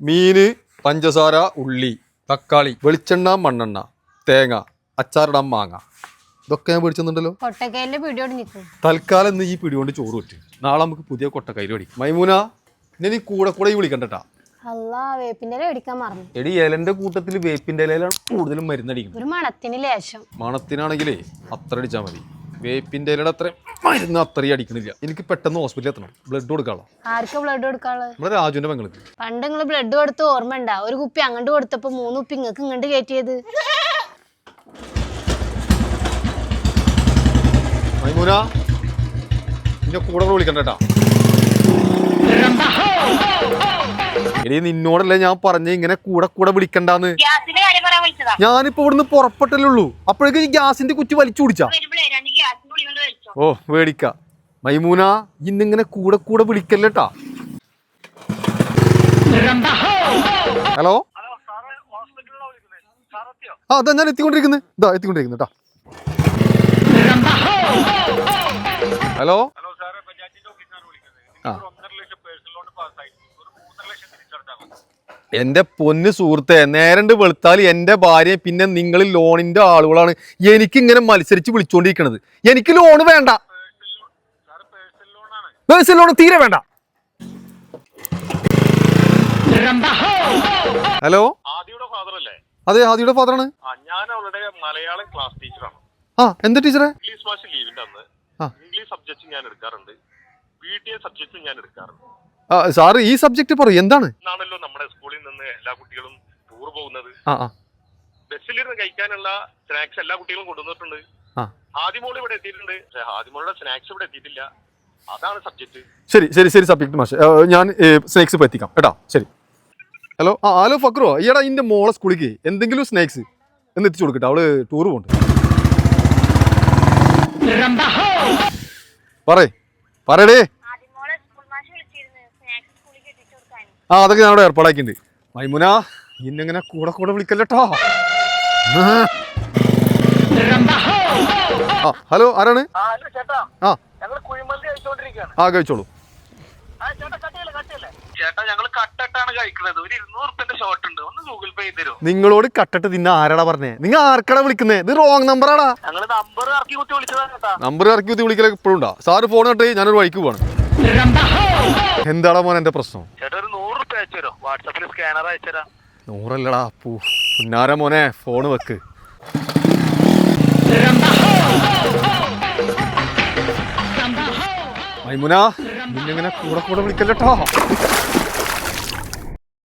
മീന്, പഞ്ചസാര, ഉള്ളി, തക്കാളി, വെളിച്ചെണ്ണ, മണ്ണെണ്ണ, തേങ്ങ, അച്ചാറിടാൻ മാങ്ങ, ഇതൊക്കെ ഞാൻ മേടിച്ചെന്നുണ്ടല്ലോ. തൽക്കാലം ഇന്ന് ഈ പിടികൊണ്ട് ചോറ് പറ്റും. നാളെ നമുക്ക് പുതിയ കൊട്ടക്കൈല് മേടിക്കും. മൈമൂന, ഇനി കൂടെ കൂടെ ഈ വിളിക്കണ്ടട്ടാ. എടി ഇലന്റെ കൂട്ടത്തിൽ വേപ്പിന്റെ ഇലയിലാണ് കൂടുതലും മരുന്നടിക്കുന്നത്. മണത്തിനാണെങ്കിലേ അത്ര അടിച്ചാൽ മതി. വേപ്പിന്റെ ഇലയുടെ അത്ര മരുന്ന് അത്രയും അടിക്കണില്ല. എനിക്ക് പെട്ടെന്ന് ഹോസ്പിറ്റലിൽ എത്തണം. ബ്ലഡ് കൊടുക്കാളോ? നമ്മുടെ രാജുവിന്റെ പെങ്ങൾക്ക്. പണ്ട് നിങ്ങൾ ബ്ലഡ് കൊടുത്ത് ഓർമ്മ ഉണ്ടാ? ഒരു കുപ്പി അങ്ങോട്ട് കൊടുത്തപ്പോ 3 കുപ്പി ഇങ്ങക്ക് ഇങ്ങോട്ട് കയറ്റിയത്. മൈമൂന, നിന്നെ കൂടെ വിളിക്കണ്ടട്ടാ. എടീ, നിന്നോടല്ലേ ഞാൻ പറഞ്ഞ ഇങ്ങനെ കൂടെ കൂടെ വിളിക്കണ്ടാന്ന്. ഞാനിപ്പോ ഇവിടുന്ന് പുറപ്പെട്ടല്ലേ ഉള്ളൂ. അപ്പോഴേക്കും ഈ ഗ്യാസിന്റെ കുറ്റി വലിച്ചു കുടിച്ചാ. ഓ വേടിക്ക. മൈമൂന, ഇന്നിങ്ങനെ കൂടെ കൂടെ വിളിക്കല്ലേട്ടാ. ഹലോ, അതാ ഞാൻ എത്തിക്കൊണ്ടിരിക്കുന്നത്. ഇതാ എത്തിക്കൊണ്ടിരിക്കുന്നു കേട്ടാ. ഹലോ, എന്റെ പൊന്ന് സുഹൃത്തെ, നേരണ്ട് വെളുത്താൽ എന്റെ ഭാര്യ പിന്നെ നിങ്ങൾ ലോണിന്റെ ആളുകളാണ് എനിക്കിങ്ങനെ മത്സരിച്ച് വിളിച്ചോണ്ടിരിക്കണത്. എനിക്ക് ലോണ് വേണ്ട, പേഴ്സണൽ ലോൺ തീരെ വേണ്ട. ഹലോ, അതെ ആദിയുടെ ഫാദറാണ്. ഞാൻ അവളുടെ മലയാളം ക്ലാസ് ടീച്ചറാണ്. ആ, എന്താ ടീച്ചറെ? ഇംഗ്ലീഷ് ഭാഷ ലീവിന്റെ അന്ന് ഇംഗ്ലീഷ് സബ്ജക്ട് ഞാൻ എടുക്കാറുണ്ട്, BTA സബ്ജക്റ്റും ഞാൻ എടുക്കാറുണ്ട്. സാറ് ഈ സബ്ജക്ട് പറയും എന്താണ്? എന്നാണല്ലോ നമ്മുടെ സ്കൂളിൽ നിന്ന് എല്ലാ കുട്ടികളും ടൂർ പോകുന്നത്. ബസ്സിലിരുന്ന് കഴിക്കാനുള്ള സ്നാക്സ് എല്ലാ കുട്ടികളും കൊണ്ടുവന്നിട്ടുണ്ട്. ആദ്യമോള് ഇവിടെ എത്തിയിട്ടുണ്ട്, പക്ഷെ ആദ്യമോളുടെ സ്നാക്സ് ഇവിടെ എത്തിയിട്ടില്ല. അതാണ് സബ്ജക്ട്. ശരി ശരി ശരി സബ്ജക്ട് മാഷ്, ഞാൻ സ്നാക്സ് ഇപ്പൊ എത്തിക്കാം കേട്ടോ. ശരി. ഹലോ, ഹലോ ഫക്രോ, ഈടാ ഇന്റെ മോളെ സ്കൂളിലേക്ക് എന്തെങ്കിലും സ്നാക്സ് എന്ന് എത്തിച്ചു കൊടുക്കട്ടെ. അവള് ടൂർ പോണ്ട്. പറയടേ. അതൊക്കെ ഞാനിവിടെ ഏർപ്പാടാക്കിയിട്ടുണ്ട്. മൈമുന, ഇന്നിങ്ങനെ കൂടെ കൂടെ വിളിക്കല്ലേട്ടോ. ഹലോ, ആരാണ്? കഴിച്ചോളൂ. നിങ്ങളോട് കട്ടിട്ട് തിന്ന ആരാടാ പറഞ്ഞേ? നിങ്ങൾ ആർക്കടാ വിളിക്കുന്നേ? ഇത് റോങ് നമ്പറാടാ. നമ്പർ ഇറക്കി കുത്തി വിളിക്കലൊക്കെ ഇപ്പോഴും ഉണ്ടാ? സാറ് ഫോൺ കട്ട്, ഞാനൊരു വഴിക്ക് പോവാണ്. എന്താടാ മോനെ എന്റെ പ്രശ്നം? 100 പുന്നാര മോനെ, ഫോണ് വെക്ക്. മൈമുന, നിന്നിങ്ങനെ കൂടെ കൂടെ വിളിക്കല്ലേട്ടോ.